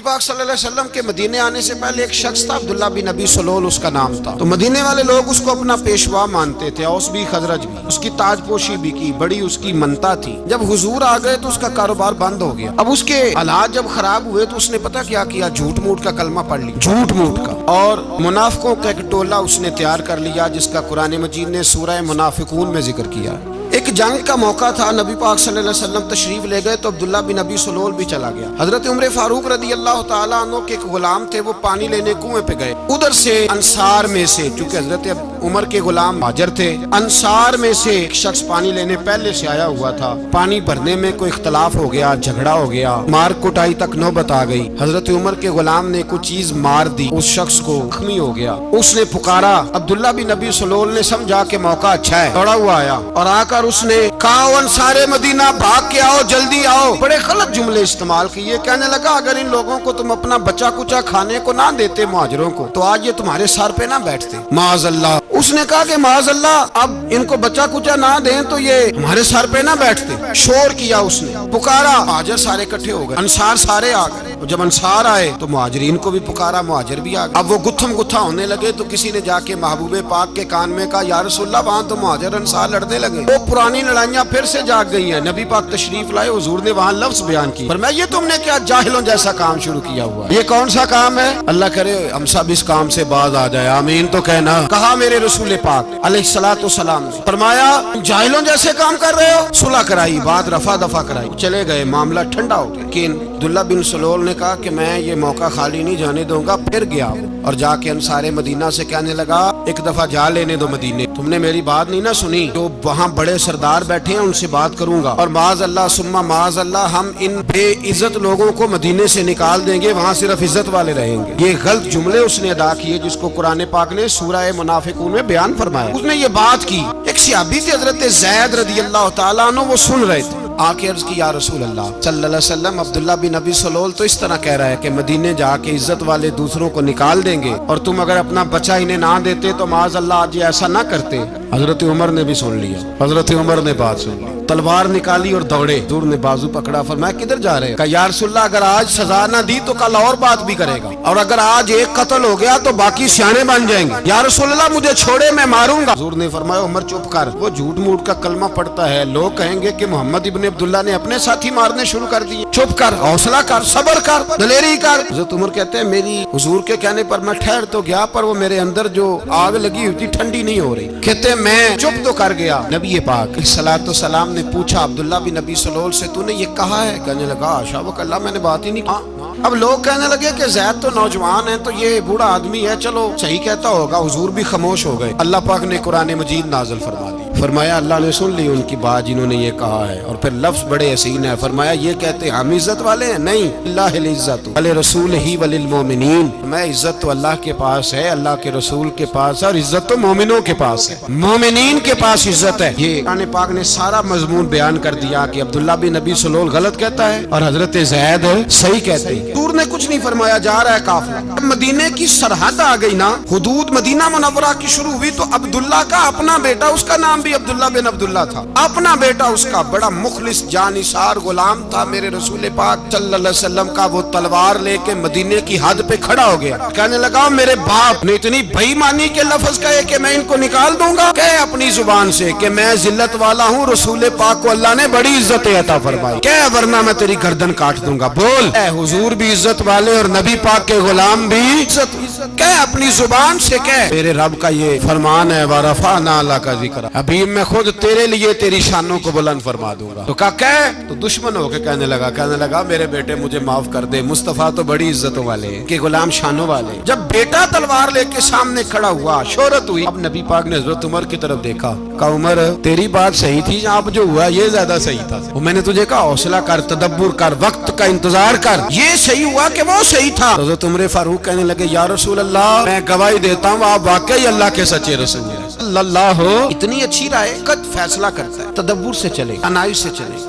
نبی پاک صلی اللہ علیہ وسلم کے مدینے آنے سے پہلے ایک شخص تھا، عبداللہ بن ابی سلول اس کا نام تھا۔ تو مدینے والے لوگ اس کو اپنا پیشوا مانتے تھے، اوس بھی خزرج بھی، اس کی تاج پوشی بھی کی، بڑی اس کی منتا تھی۔ جب حضور آ گئے تو اس کا کاروبار بند ہو گیا۔ اب اس کے حالات جب خراب ہوئے تو اس نے پتہ کیا کیا، جھوٹ موٹ کا کلمہ پڑھ لی، جھوٹ موٹ کا، اور منافقوں کا ایک ٹولہ اس نے تیار کر لیا جس کا قرآن مجید نے سورہ منافقون میں ذکر کیا۔ ایک جنگ کا موقع تھا، نبی پاک صلی اللہ علیہ وسلم تشریف لے گئے تو عبداللہ بن ابی سلول بھی چلا گیا۔ حضرت عمر فاروق رضی اللہ تعالیٰ عنہ کے ایک غلام تھے، وہ پانی لینے کنویں پہ گئے۔ ادھر سے انصار میں سے، چونکہ حضرت عمر کے غلام مہاجر تھے، انصار میں سے ایک شخص پانی لینے پہلے سے آیا ہوا تھا۔ پانی بھرنے میں کوئی اختلاف ہو گیا، جھگڑا ہو گیا، مار کٹائی تک نوبت آ گئی۔ حضرت عمر کے غلام نے کوئی چیز مار دی، اس شخص کو زخمی ہو گیا۔ اس نے پکارا، عبداللہ بن ابی سلول نے سمجھا کہ موقع اچھا ہے، دوڑا ہوا آیا اور آ کر اس نے کہا، انصار مدینہ بھاگ کے آؤ، جلدی آؤ۔ بڑے غلط جملے استعمال کیے، کہنے لگا اگر ان لوگوں کو تم اپنا بچا کچا کھانے کو نہ دیتے مہاجروں کو تو آج یہ تمہارے سر پہ نہ بیٹھتے۔ معاذ اللہ، اس نے کہا کہ معاذ اللہ اب ان کو بچا کچا نہ دیں تو یہ ہمارے سر پہ نہ بیٹھتے۔ شور کیا اس نے، پکارا، مہاجر سارے اکٹھے ہو گئے، انصار سارے آ گئے۔ جب انصار آئے تو مہاجرین کو بھی پکارا، مہاجر بھی آ گئے۔ اب وہ گتھم گتھا ہونے لگے تو کسی نے جا کے محبوب پاک کے کان میں کہا، یا رسول اللہ وہاں تو مہاجر انصار لڑنے لگے، وہ پرانی لڑائیاں پھر سے جاگ گئی ہیں۔ نبی پاک تشریف لائے، حضور نے وہاں لفظ بیان کی، فرمایا یہ تم نے کیا جاہلوں جیسا کام شروع کیا ہوا ہے، یہ کون سا کام ہے؟ اللہ کرے ہم سب اس کام سے باز آ جائے، آمین تو کہنا۔ کہا میرے رسول پاک علیہ الصلوۃ والسلام نے، فرمایا جاہلوں جیسے کام کر رہے ہو۔ صلح کرائی، بات رفع دفع کرائی، چلے گئے، معاملہ ٹھنڈا ہو گیا۔ لیکن عبداللہ بن سلول نے کہا کہ میں یہ موقع خالی نہیں جانے دوں گا۔ پھر گیا اور جا کے انصار مدینہ سے کہنے لگا، ایک دفعہ جا لینے دو مدینے، تم نے میری بات نہیں نہ سنی، جو وہاں بڑے سردار بیٹھے ہیں ان سے بات کروں گا، اور معاذ اللہ ثم معاذ اللہ ہم ان بے عزت لوگوں کو مدینے سے نکال دیں گے، وہاں صرف عزت والے رہیں گے۔ یہ غلط جملے اس نے ادا کیے جس کو قرآن پاک نے سورہ منافقون میں بیان فرمایا۔ اس نے یہ بات کی، ایک صحابی تھے حضرت زید رضی اللہ تعالیٰ عنہ، وہ سن رہے تھے، آ کے عرض کی، یا رسول اللہ صلی اللہ علیہ وسلم عبداللہ بن ابی سلول تو اس طرح کہہ رہا ہے کہ مدینے جا کے عزت والے دوسروں کو نکال دیں گے، اور تم اگر اپنا بچہ انہیں نہ دیتے تو معاذ اللہ آج ایسا نہ کرتے۔ حضرت عمر نے بھی سن لیا، حضرت عمر نے بات سن لی، تلوار نکالی اور دوڑے۔ حضور نے بازو پکڑا، فرمایا کدھر جا رہے ہیں؟ کہا یا رسول اللہ اگر آج سزا نہ دی تو کل اور بات بھی کرے گا، اور اگر آج ایک قتل ہو گیا تو باقی سیانے بن جائیں گے، یا رسول اللہ مجھے چھوڑے میں ماروں گا۔ حضور نے فرمایا عمر چپ کر، وہ جھوٹ موٹ کا کلمہ پڑھتا ہے، لوگ کہیں گے کہ محمد ابن عبداللہ نے اپنے ساتھی مارنے شروع کر دیے، چپ کر، حوصلہ کر، صبر کر، دلیری کر۔ حضرت عمر کہتے ہیں میری حضور کے کہنے پر میں ٹھہر تو گیا، پر وہ میرے اندر جو آگ لگی ہوئی تھی ٹھنڈی نہیں ہو رہی۔ کہتے ہیں میں چپ تو کر گیا۔ نبی پاک علیہ الصلوۃ والسلام نے پوچھا عبداللہ بن ابی سلول سے، تو نے یہ کہا ہے؟ کہنے لگا حاشا وکلا، میں نے بات ہی نہیں کی۔ اب لوگ کہنے لگے کہ زید تو نوجوان ہے، تو یہ بوڑھا آدمی ہے، چلو صحیح کہتا ہوگا۔ حضور بھی خاموش ہو گئے۔ اللہ پاک نے قرآن مجید نازل فرما دی، فرمایا اللہ نے سن لی ان کی بات جنہوں نے یہ کہا ہے، اور پھر لفظ بڑے حسین ہے، فرمایا یہ کہتے ہم عزت والے ہیں؟ نہیں، اللہ العزت ولرسولہ وللمؤمنین، میں عزت تو اللہ کے پاس ہے، اللہ کے رسول کے پاس ہے، اور عزت تو مومنوں کے پاس ہے، مومنین کے پاس عزت ہے۔ یہ قرآن پاک نے سارا مضمون بیان کر دیا کہ عبداللہ بن ابی سلول غلط کہتا ہے اور حضرت زید صحیح کہتے ہیں۔ حضور نے کچھ نہیں فرمایا، جا رہا ہے قافلہ۔ اب مدینے کی سرحد آ گئی نا، حدود مدینہ منورہ کی شروع ہوئی، تو عبداللہ کا اپنا بیٹا، اس کا نام بھی عبداللہ بن عبداللہ تھا، اپنا بیٹا اس کا بڑا مخلص جانثار غلام تھا میرے رسول پاک صلی اللہ علیہ وسلم کا۔ وہ تلوار لے کے مدینے کی حد پہ کھڑا ہو گیا، کہنے لگا میرے باپ نے اتنی بے ایمانی کے لفظ کہے کہ میں ان کو نکال دوں گا؟ کہے اپنی زبان سے کہ میں ذلت والا ہوں، رسول پاک کو اللہ نے بڑی عزت عطا فرمائی، کہ ورنہ میں تیری گردن کاٹ دوں گا۔ بول، اے حضور بھی عزت والے اور نبی پاک کے غلام بھی عزت، کہے اپنی زبان سے، کہے میرے رب کا یہ فرمان ہے، وَرَفَعْنَا لَكَ ذِكْرَكَ، ابھی میں خود تیرے لیے تیری شانوں کو بلند فرما دوں گا۔ تو کہا کہ تو دشمن ہو کے کہنے لگا میرے بیٹے مجھے معاف کر دے، مصطفیٰ تو بڑی عزتوں والے ہیں کہ غلام شانوں والے۔ جب بیٹا تلوار لے کے سامنے کھڑا ہوا، شہرت ہوئی، اب نبی پاک نے حضرت عمر کی طرف دیکھا، کہا عمر تیری بات صحیح تھی، اب جو ہوا یہ زیادہ صحیح تھا، وہ میں نے تجھے کہا حوصلہ کر، تدبر کر، وقت کا انتظار کر، یہ صحیح ہوا کہ وہ صحیح تھا۔ حضرت عمر فاروق کہنے لگے یا رسول اللہ میں گواہی دیتا ہوں آپ واقعی اللہ کے سچے رسول ہیں صلی اللہ ہو۔ اتنی اچھی رائے قد فیصلہ کرتا ہے، تدبر سے چلے، عنایت سے چلے۔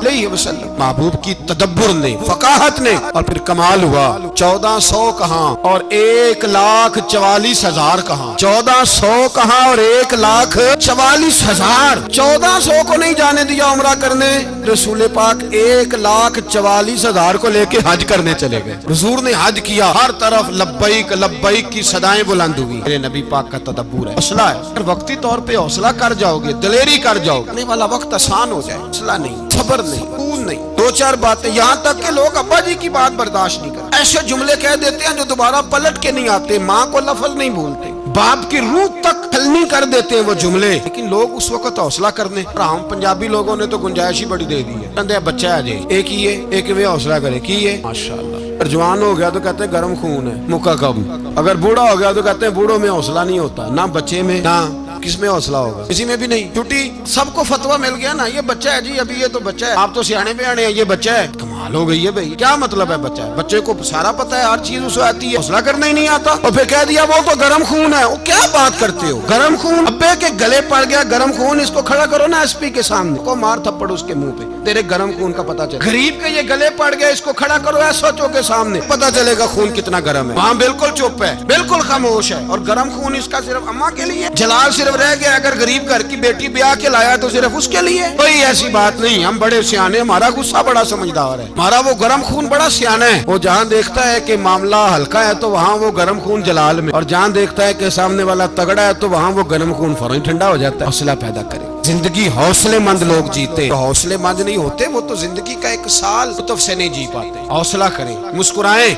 علیہ وسلم. محبوب کی تدبر نے، فقاہت نے، اور پھر کمال ہوا. 1400 کہاں اور 1,44,000 کہاں. 1400 کہاں اور 1,44,000. 1400 کو نہیں جانے دیا عمرہ کرنے. رسول پاک 1,44,000 کو لے کے حج کرنے چلے گئے. حضور نے حج کیا، ہر طرف لبیک لبیک کی صدائیں بلند ہوئی. میرے نبی پاک کا تدبر ہے. حوصلہ ہے. اگر وقتی طور پہ حوصلہ کر جاؤ گے، دلیری کر جاؤ گے، آنے والا وقت آسان ہو جائے. حوصلہ نہیں، صبر نہیں، خون نہیں. 2-4 باتیں، یہاں تک کہ لوگ ابا جی کی بات برداشت نہیں کرتے. ایسے جملے کہہ دیتے ہیں جو دوبارہ پلٹ کے نہیں آتے. ماں کو لفظ نہیں بولتے، باپ کی روح تک کھلنی کر دیتے ہیں وہ جملے. لیکن لوگ اس وقت حوصلہ کرنے. ہم پنجابی لوگوں نے تو گنجائش ہی بڑی دے دی ہے. کہتے ہیں بچہ ہے جی، ایک ہی ہے، ایک میں حوصلہ کرے کی ہے ماشاءاللہ. اگر جوان ہو گیا تو کہتے ہیں گرم خون ہے، مکہ کب. اگر بوڑھا ہو گیا تو کہتے ہیں بوڑھوں میں حوصلہ نہیں ہوتا. نہ بچے میں، نہ کس میں حوصلہ ہوگا، کسی میں بھی نہیں. چھٹی سب کو فتویٰ مل گیا نا، یہ بچہ ہے جی، ابھی یہ تو بچہ ہے. آپ تو سیانے بیانے ہیں، یہ بچہ ہے. کمال ہو گئی ہے بھائی. کیا مطلب ہے بچہ ہے؟ بچے کو سارا پتا ہے، ہر چیز اسے آتی ہے، حوصلہ کرنا ہی نہیں آتا. اور پھر کہہ دیا وہ تو گرم خون ہے. وہ کیا بات کرتے ہو؟ گرم خون ابے کے گلے پڑ گیا گرم خون. اس کو کھڑا کرو نا ایس پی کے سامنے، کو مار تھپڑ اس کے منہ پہ، تیرے گرم خون کا پتا چلے. غریب کے یہ گلے پڑ گیا، اس کو کھڑا کرو ایس ایچ او کے سامنے، پتا چلے گا خون کتنا گرم ہے. وہاں بالکل چپ ہے، بالکل خاموش ہے. اور گرم خون اس کا صرف اماں کے لیے. جلال صرف رہ گیا اگر غریب گھر کی بیٹی بیاہ کے لایا تو صرف اس کے لیے. کوئی ایسی بات نہیں. ہم بڑے سیانے، ہمارا غصہ بڑا سمجھدار ہے، ہمارا وہ گرم خون بڑا سیانا ہے. وہ جہاں دیکھتا ہے کہ معاملہ ہلکا ہے تو وہاں وہ گرم خون جلال میں، اور جہاں دیکھتا ہے کہ سامنے والا تگڑا ہے تو وہاں وہ گرم خون فوراً ٹھنڈا ہو جاتا ہے. حوصلہ پیدا کرے. زندگی حوصلے مند لوگ جیتے. حوصلے مند نہیں ہوتے وہ تو زندگی کا 1 سال لطف سے نہیں جی پاتے. حوصلہ کریں، مسکرائیں.